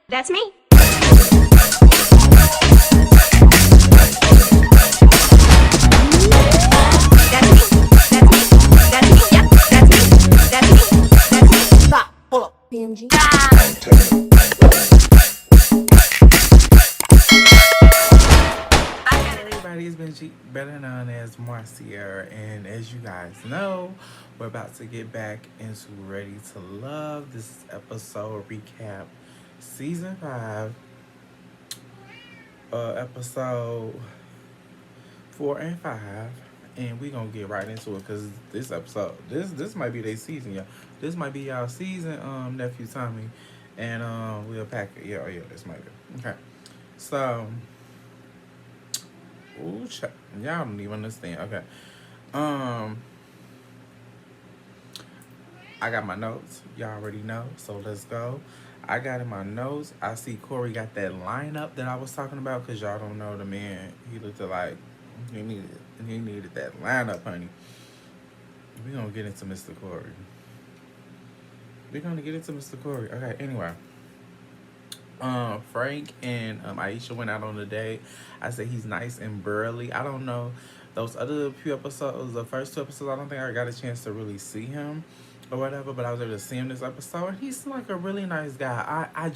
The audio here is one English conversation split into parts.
That's me. Stop. Hold up. PMG. Everybody, it's Benji, better known as Moiciara, and as you guys know, we're about to get back into Ready to Love. This is episode recap, season 5, episode 4 and 5, and we're gonna get right into it because this episode, this might be their season, y'all. This might be y'all season, nephew Tommy, and we'll pack it. Yeah, this might be okay. So. Ooh, y'all don't even understand. Okay. Um, I got my notes. Y'all already know. So let's go. I got in my notes. I see Corey got that lineup that I was talking about because y'all don't know the man. He looked like he needed that lineup, honey. We're gonna get into Mr. Corey. Okay, anyway. Frank and Aisha went out on a date. I said he's nice and burly. I don't know those other few episodes, the first 2 episodes. I don't think I got a chance to really see him or whatever, but I was able to see him this episode, and he's like a really nice guy. I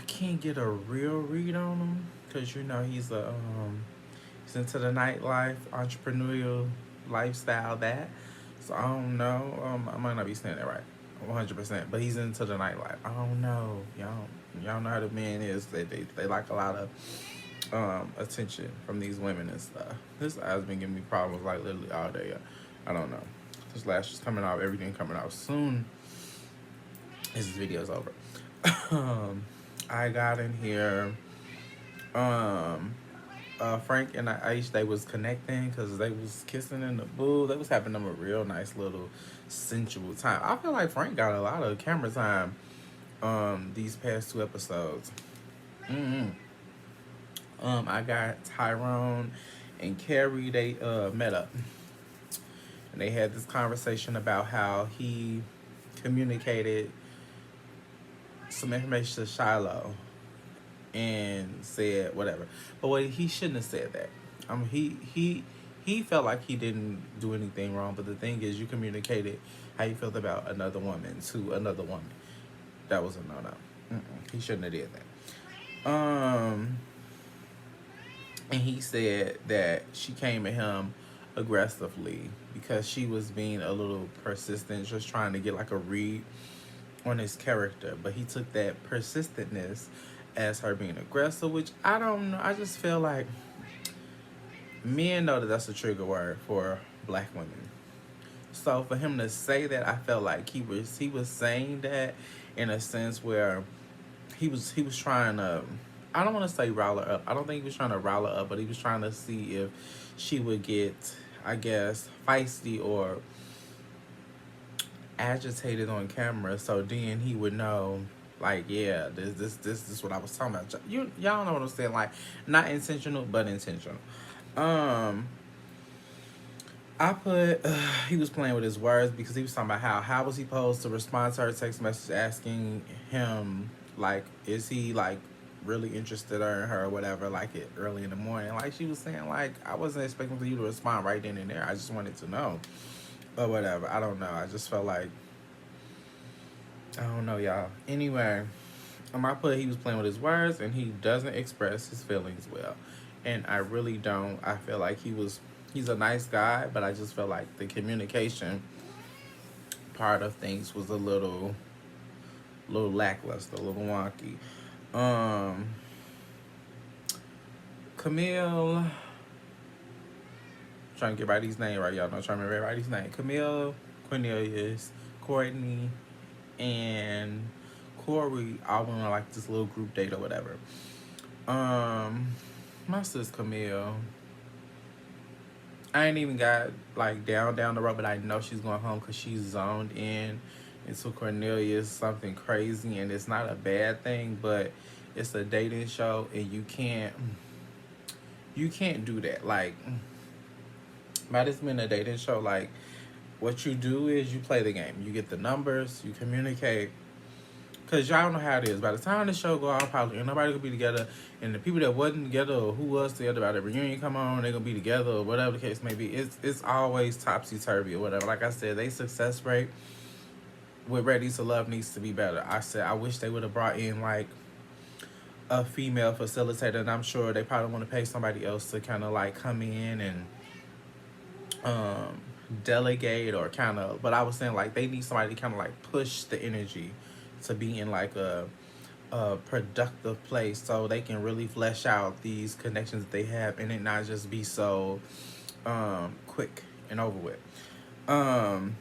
can't get a real read on him because he's he's into the nightlife, entrepreneurial lifestyle So I don't know. I might not be saying that right. 100%, but he's into the nightlife. I don't know, y'all know how the man is. They like a lot of attention from these women and stuff. This guy's been giving me problems like literally all day. I don't know. This lash is coming off. Everything coming out soon. This video's over. I got in here. Frank and Aisha, they was connecting because they was kissing in the booth. They was having them a real nice little sensual time. I feel like Frank got a lot of camera time these past 2 episodes. I got Tyrone and Carrie, they met up. And they had this conversation about how he communicated some information to Shiloh and said whatever, but he shouldn't have said that. He felt like he didn't do anything wrong, but the thing is, you communicated how you felt about another woman to another woman. That was a no. He shouldn't have did that. And he said that she came at him aggressively because she was being a little persistent, just trying to get like a read on his character, but he took that persistentness as her being aggressive, which I don't know. I just feel like men know that that's a trigger word for black women. So for him to say that, I felt like he was saying that in a sense where he was trying to, I don't want to say rile her up. I don't think he was trying to rile her up, but he was trying to see if she would get, I guess, feisty or agitated on camera, so then he would know, like, yeah, this is what I was talking about. Y'all know what I'm saying, like, not intentional but intentional. I put he was playing with his words because he was talking about how was he supposed to respond to her text message asking him, like, is he like really interested in her or whatever, like it early in the morning. Like she was saying, like, I wasn't expecting for you to respond right then and there. I just wanted to know or whatever. I don't know. I just felt like, I don't know, y'all. Anyway, I put he was playing with his words and he doesn't express his feelings well. And I really don't. I feel like he's a nice guy, but I just felt like the communication part of things was a little lackluster, a little wonky. Camille, trying to get everybody's name right, y'all. Not trying to remember everybody's name. Camille, Cornelius, Courtney, and Corey all went on like this little group date or whatever. My sis Camille, I ain't even got like down the road, but I know she's going home because she's zoned in into Cornelius something crazy, and it's not a bad thing, but it's a dating show, and you can't do that. Like, by this being a dating show, like, what you do is you play the game. You get the numbers, you communicate, Cause y'all know how it is. By the time the show go off, probably ain't nobody gonna be together, and the people that wasn't together or who was together by the reunion come on, they gonna be together or whatever the case may be. It's always topsy turvy or whatever. Like I said, they success rate with Ready to Love needs to be better. I said I wish they would have brought in like a female facilitator, and I'm sure they probably want to pay somebody else to kind of like come in and um delegate or kind of. But I was saying like they need somebody to kind of like push the energy to be in like a productive place so they can really flesh out these connections that they have and it not just be so quick and over with. Um,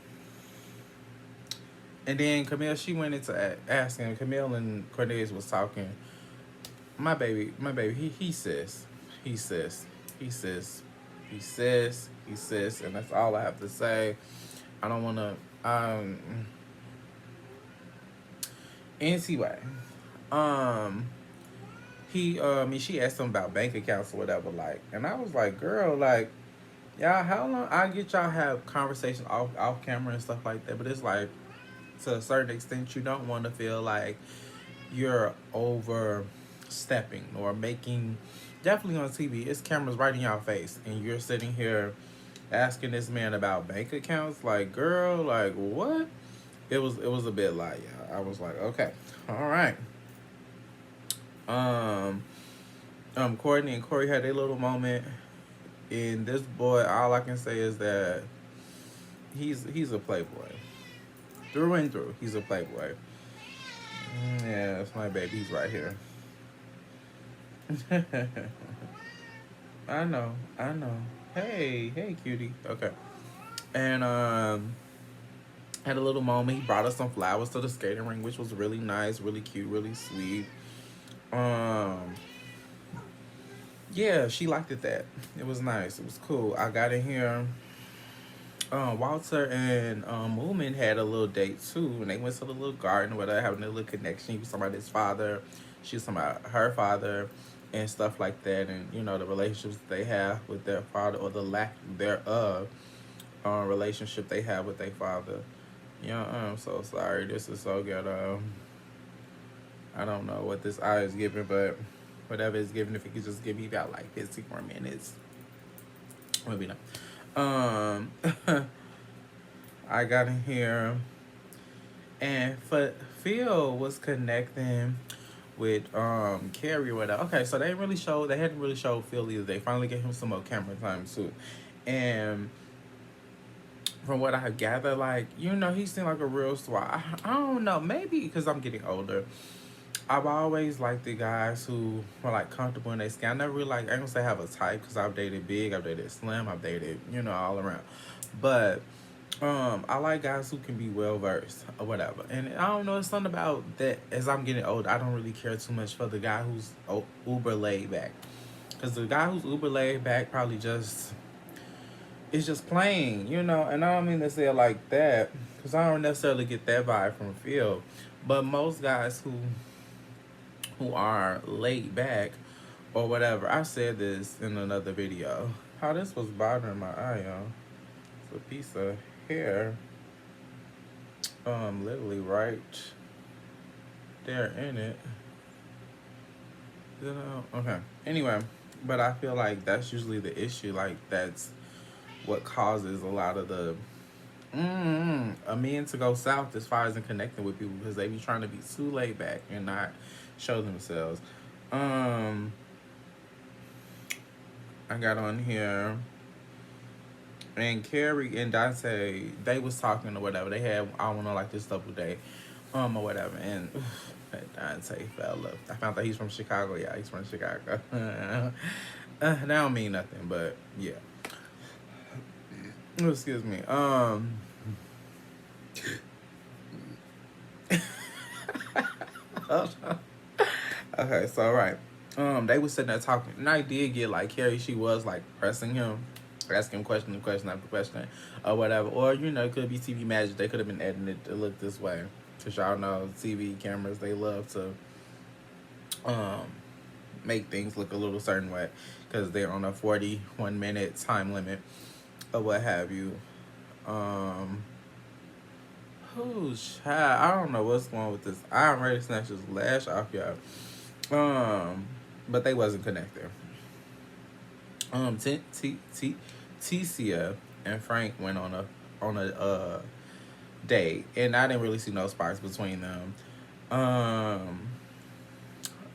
and then Camille, she went into asking. Camille and Cornelius was talking. My baby, he says, he says, he says, he says, he says, and that's all I have to say. I don't want to. Anyway, um, she asked him about bank accounts or whatever, like, and I was like, girl, like, y'all, how long? I get y'all have conversations off camera and stuff like that, but it's like, to a certain extent, you don't want to feel like you're overstepping or making. Definitely on TV, it's cameras right in your face, and you're sitting here asking this man about bank accounts. Like, girl, like what? It was a bit like, yeah. I was like, okay, all right. Um, Courtney and Corey had a little moment, and this boy, all I can say is that he's a playboy through and through. He's a playboy. Yeah, that's my baby. He's right here. I know. Hey, cutie. Okay, and had a little moment. He brought us some flowers to the skating ring, which was really nice, really cute, really sweet. Um, yeah, she liked it. That it was nice. It was cool. I got in here. Walter and Moomin had a little date too, and they went to the little garden where they're having a little connection. He was talking about his father, she was talking about her father, and stuff like that, and you know the relationships they have with their father or the lack thereof relationship they have with their father. Yeah, I'm so sorry. This is so ghetto. I don't know what this eye is giving, but whatever it's giving, if it could just give me about like 50 more minutes, maybe not. Um, I got in here, and Phil was connecting with Carrie or whatever. Okay, so they hadn't really showed Phil either. They finally gave him some more camera time too, and from what I gathered, like he seemed like a real swag. I don't know, maybe because I'm getting older. I've always liked the guys who are like comfortable in their skin. I never really like. I ain't gonna say I have a type because I've dated big, I've dated slim, I've dated all around. But I like guys who can be well versed or whatever. And I don't know, it's something about that. As I'm getting older, I don't really care too much for the guy who's uber laid back. Because the guy who's uber laid back probably just is just playing, And I don't mean to say it like that because I don't necessarily get that vibe from Phil. But most guys who are laid back or whatever. I said this in another video. How this was bothering my eye, y'all. It's a piece of hair. Literally right there in it. Okay. Anyway, but I feel like that's usually the issue. Like that's what causes a lot of the a men to go south as far as in connecting with people because they be trying to be too laid back and not show themselves. I got on here, and Carrie and Dante, they was talking or whatever. They had I don't know like this double date, or whatever. And that Dante fell up. I found out he's from Chicago. Yeah, he's from Chicago. That don't mean nothing, but yeah. Excuse me. Okay, so right. They was sitting there talking, and I did get like Carrie. She was like pressing him, asking him question after question, or whatever. Or it could be TV magic. They could have been editing it to look this way, cause y'all know TV cameras they love to make things look a little certain way, cause they're on a 41-minute time limit, or what have you. Oh, child. I don't know what's going with this. I'm ready to snatch this lash off, y'all. But they wasn't connected. Ticia and Frank went on a date, and I didn't really see no sparks between them. Um,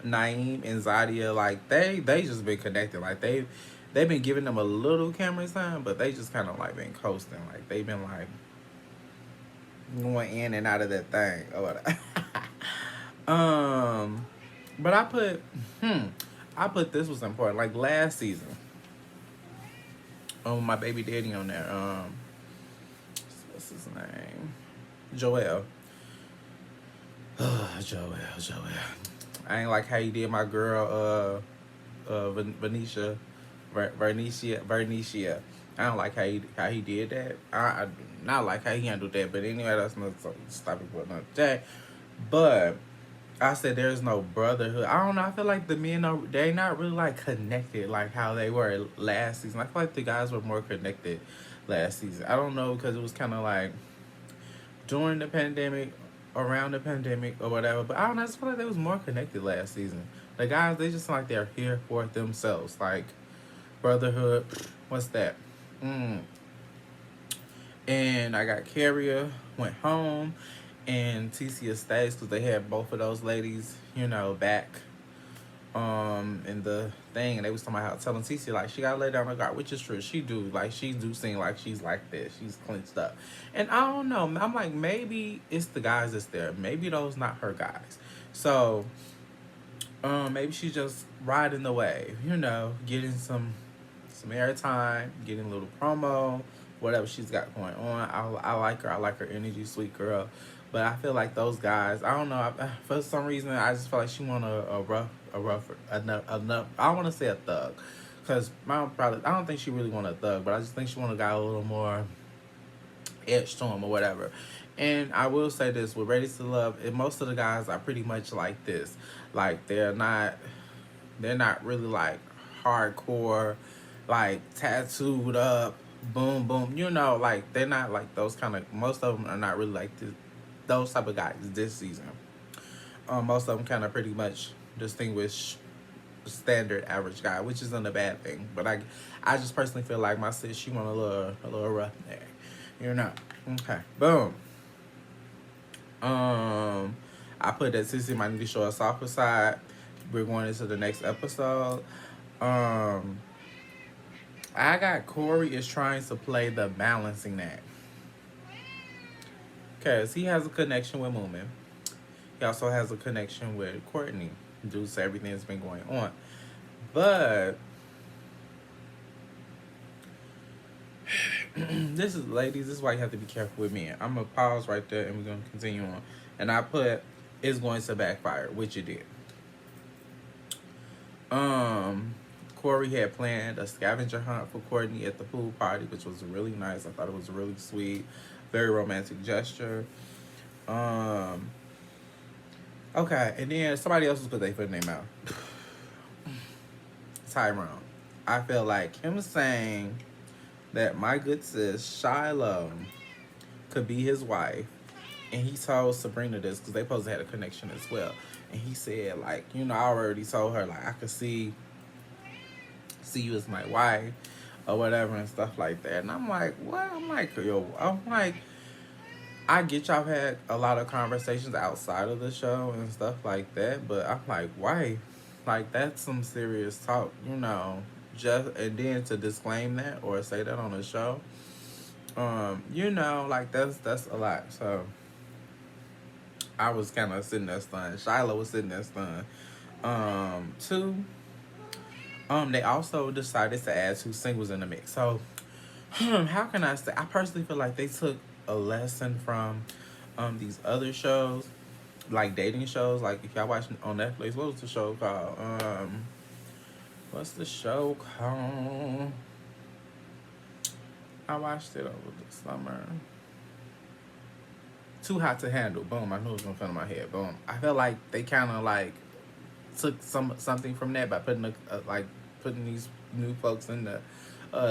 Naeem and Zadia, like they just been connected. Like they've been giving them a little camera time, but they just kind of like been coasting. Like they've been like going in and out of that thing or whatever. But I put this was important. Like last season, my baby daddy on there. What's his name? Joel. Joel. I ain't like how you did my girl, Venetia, Vernicia. I don't like how he did that. I not like how he handled that. But anyway, that's another topic for another day. But I said there's no brotherhood. I don't know. I feel like the men are they not really like connected like how they were last season. I feel like the guys were more connected last season. I don't know because it was kind of like during the pandemic, around the pandemic or whatever. But I don't know. I just feel like they was more connected last season. The guys they just like they're here for themselves. Like brotherhood. What's that? Mm. And I got Carrier went home, and TCS stays because they had both of those ladies, back in the thing, and they was talking about how telling TC like she gotta lay down her guard, which is true. She do seem like she's like this. She's clenched up, and I don't know. I'm like maybe it's the guys that's there. Maybe those not her guys. So maybe she's just riding the wave, getting some airtime, getting a little promo, whatever she's got going on. I like her. I like her energy, sweet girl. But I feel like those guys, I don't know. For some reason, I just feel like she want a rough, enough. I don't want to say a thug, because I don't think she really want a thug, but I just think she want a guy a little more edge to him or whatever. And I will say this with Ready to Love, and most of the guys are pretty much like this. Like they're not really like hardcore, like tattooed up, boom boom. Like they're not like those kind of. Most of them are not really like those type of guys this season. Most of them kind of pretty much distinguish standard average guy, which isn't a bad thing. But I just personally feel like my sis, she want a little rough there, Okay, boom. I put that Sissy might need to show a softer side. We're going into the next episode. I got Corey is trying to play the balancing act. Because he has a connection with Moomin. He also has a connection with Courtney due to everything that's been going on. But this is, ladies, this is why you have to be careful with me. I'm going to pause right there and we're going to continue on. And I put, it's going to backfire, which it did. Corey had planned a scavenger hunt for Courtney at the pool party, which was really nice. I thought it was really sweet, very romantic gesture. Okay, and then somebody else was put their foot in their mouth. Tyrone. I feel like him saying that my good sis Shiloh could be his wife, and he told Sabrina this because they supposed to had a connection as well. And he said, like, I already told her, like, I could see you as my wife or whatever and stuff like that. And I'm like, what? I'm like, I get y'all had a lot of conversations outside of the show and stuff like that, but I'm like, wife, like that's some serious talk, just, and then to disclaim that or say that on the show, like that's a lot. So I was kind of sitting there stunned. Shiloh was sitting there stunned. Two, they also decided to add 2 singles in the mix. So, how can I say? I personally feel like they took a lesson from these other shows, like dating shows. Like if y'all watching on Netflix, what was the show called? What's the show called? I watched it over the summer. Too Hot to Handle. Boom, I knew it was gonna come to my head. Boom. I felt like they kind of like took something from that by putting these new folks in the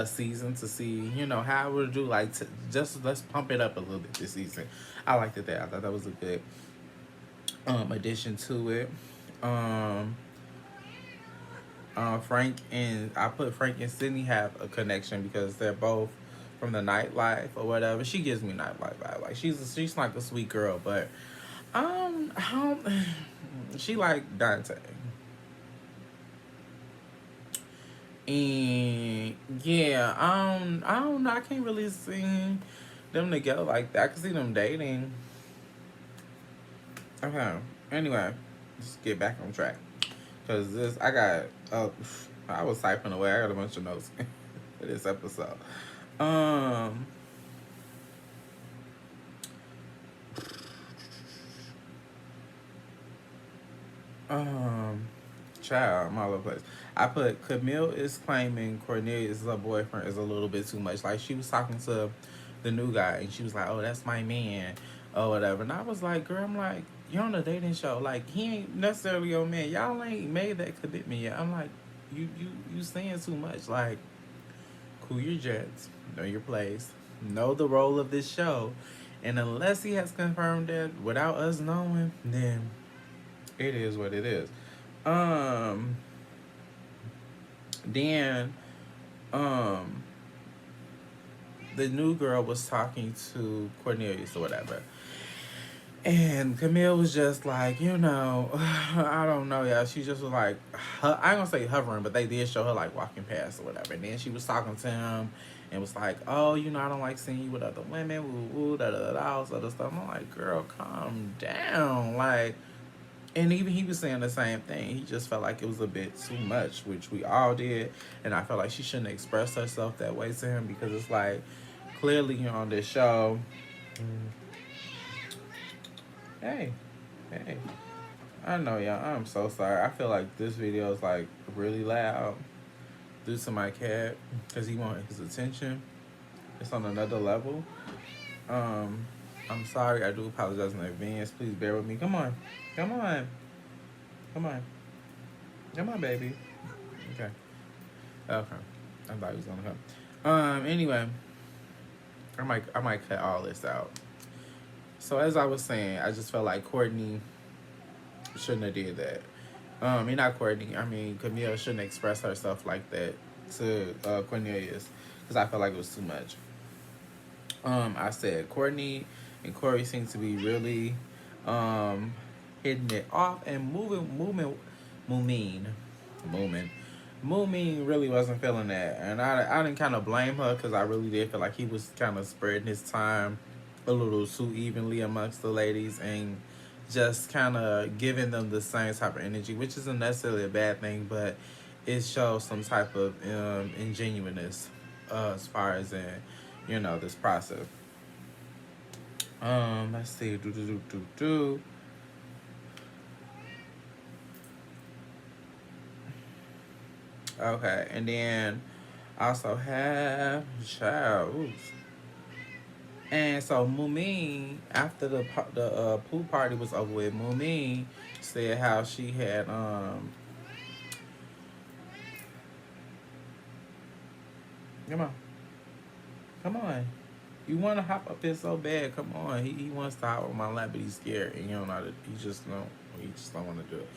season to see, you know, how it would do. Like, just let's pump it up a little bit this season. I liked it. That I thought that was a good addition to it. Um, Frank and I put Frank and Sydney have a connection because they're both from the nightlife or whatever. She gives me nightlife vibe. Like she's like a sweet girl, but um, she like Dante. And yeah, I don't know. I can't really see them together like that. I can see them dating. Okay. Anyway, let's get back on track. Cause this, I was typing away. I got a bunch of notes for this episode. Um, um, Child, I'm all over the place. I put Camille is claiming Cornelius' boyfriend is a little bit too much. Like she was talking to the new guy and she was like, "Oh, that's my man," or whatever. And I was like, "Girl, I'm like, you're on a dating show. Like he ain't necessarily your man. Y'all ain't made that commitment yet." I'm like, you saying too much. Like, cool your jets, know your place, know the role of this show, and unless he has confirmed that without us knowing, then it is what it is. Um, then, um, the new girl was talking to Cornelius or whatever. And Camille was just like, you know, I don't know, y'all. She just was like, I ain't gonna say hovering, but they did show her like walking past or whatever. And then she was talking to him and was like, oh, you know, I don't like seeing you with other women, woo, woo, da da da, all this other stuff. I'm like, girl, calm down. Like, and even he was saying the same thing. He just felt like it was a bit too much, which we all did. And I felt like she shouldn't express herself that way to him because it's like, clearly you're on this show. Hey, hey. I know, y'all. I'm so sorry. I feel like this video is like really loud due to my cat because he wanted his attention. It's on another level. Um, I'm sorry. I do apologize in advance. Please bear with me. Come on. Come on. Come on. Come on, baby. Okay. Okay. I thought he was gonna come. Anyway, I might cut all this out. So as I was saying, I just felt like Courtney shouldn't have did that. Not Courtney. I mean, Camille shouldn't express herself like that to Cornelius because I felt like it was too much. I said Courtney and Corey seem to be really hitting it off and moving. Moomin really wasn't feeling that, and I didn't kind of blame her because I really did feel like he was kind of spreading his time a little too evenly amongst the ladies and just kind of giving them the same type of energy, which isn't necessarily a bad thing, but it shows some type of ingenuineness as far as in, you know, this process. Let's see. Okay, and then I also have child. Oops. And so Mumin, after the pool party was over with, Mumin said how she had come on, you want to hop up here so bad, come on. He wants to hop on my lap, but he's scared, and you don't know how to. He just don't want to do it.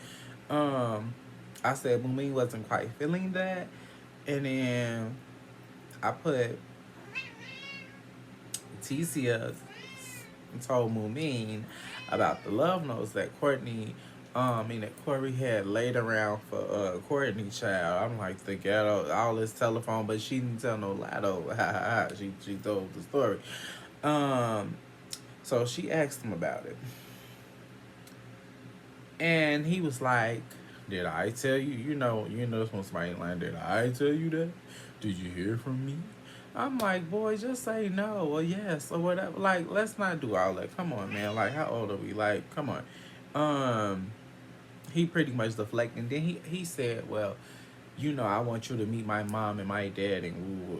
I said Mumin wasn't quite feeling that, and then I put Ticia told Mumin about the love notes that that Corey had laid around for Courtney child. I'm like, the ghetto, all this telephone, but she didn't tell no lie though. she told the story. So she asked him about it. And he was like, did I tell you? You know this when somebody lying, did I tell you that? Did you hear from me? I'm like, boy, just say no or yes or whatever. Like, let's not do all that. Come on, man. Like, how old are we? Like, come on. He pretty much deflected. And then he said, well, you know, I want you to meet my mom and my dad and woo woo.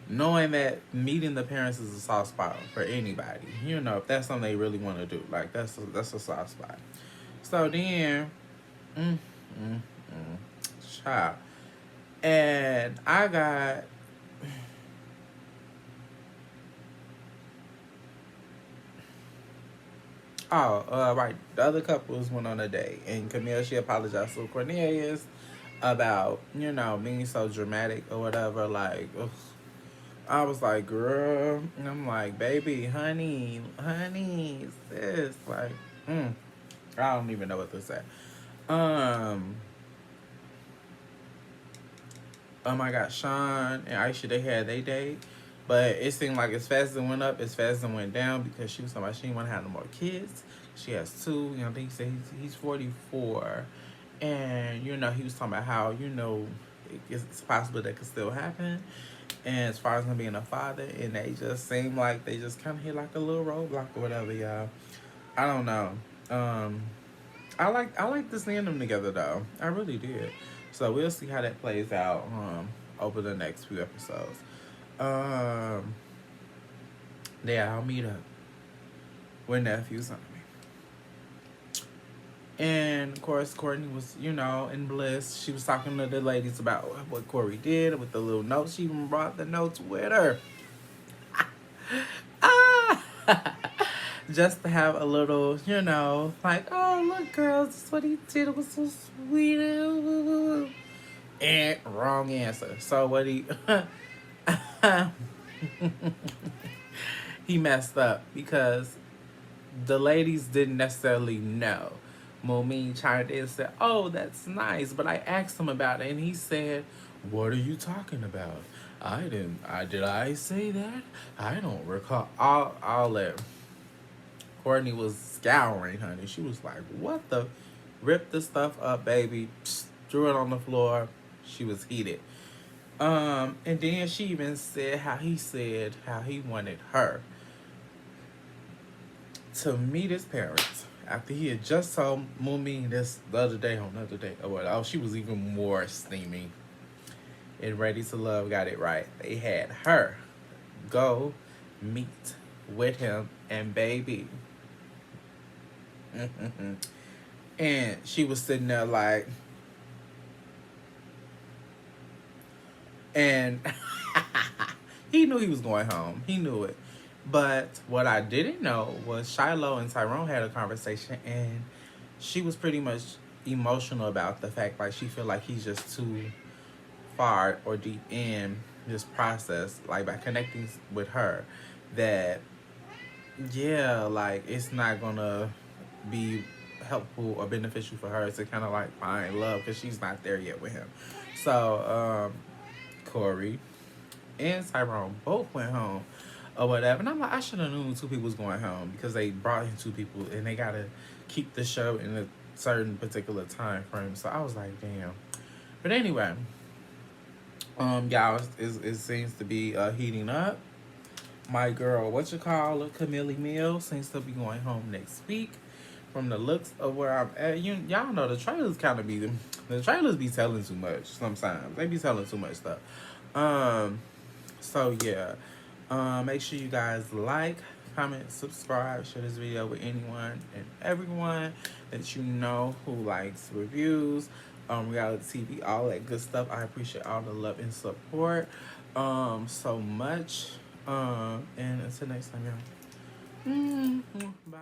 Knowing that meeting the parents is a soft spot for anybody. You know, if that's something they really want to do. Like, that's a soft spot. So then, child. And I got right. The other couples went on a date, and Camille, she apologized to Cornelius about, being so dramatic or whatever. Like, ugh. I was like, girl, and I'm like, baby, honey, sis, like, I don't even know what to say. Um, oh my God, Sean and Aisha, they had their date. But it seemed like as fast as it went up, as fast as it went down because she was talking about she didn't want to have no more kids. She has two. I think he said he's 44. And, he was talking about how, it's possible that could still happen. And as far as him being a father, and they just seem like they just kind of hit like a little roadblock or whatever, y'all. I don't know. Um, I like to seeing them together though. I really did. So we'll see how that plays out over the next few episodes. Um, yeah, I'll meet up with nephews on me. And of course, Courtney was, in bliss. She was talking to the ladies about what Corey did with the little notes. She even brought the notes with her. Ah! Just to have a little, like, oh, look, girls, this is what he did. It was so sweet. And wrong answer. So what he messed up because the ladies didn't necessarily know. Momin chimed in and said, oh, that's nice. But I asked him about it, and he said, what are you talking about? Did I say that? I don't recall. I'll let. Courtney was scouring, honey. She was like, what the? Ripped the stuff up, baby. Psst, threw it on the floor. She was heated. And then she even said how he wanted her to meet his parents after he had just told Mumi this the other day on another day. Oh, she was even more steamy. And Ready to Love got it right. They had her go meet with him and baby. And she was sitting there like, and he knew he was going home. He knew it. But what I didn't know was Shiloh and Tyrone had a conversation, and she was pretty much emotional about the fact like she feel like he's just too far or deep in this process, like by connecting with her, that yeah, like it's not gonna be helpful or beneficial for her to kind of like find love because she's not there yet with him. So Corey and Tyrone both went home or whatever. And I'm like, I should have known two people was going home because they brought in two people and they gotta keep the show in a certain particular time frame. So I was like, damn. But anyway, y'all, it seems to be heating up. My girl, Camille Mill seems to be going home next week. From the looks of where I'm at, y'all know the trailers kind of the trailers be telling too much sometimes. They be telling too much stuff. So yeah, make sure you guys like, comment, subscribe, share this video with anyone and everyone that you know who likes reviews, reality TV, all that good stuff. I appreciate all the love and support, so much. And until next time, y'all. Bye.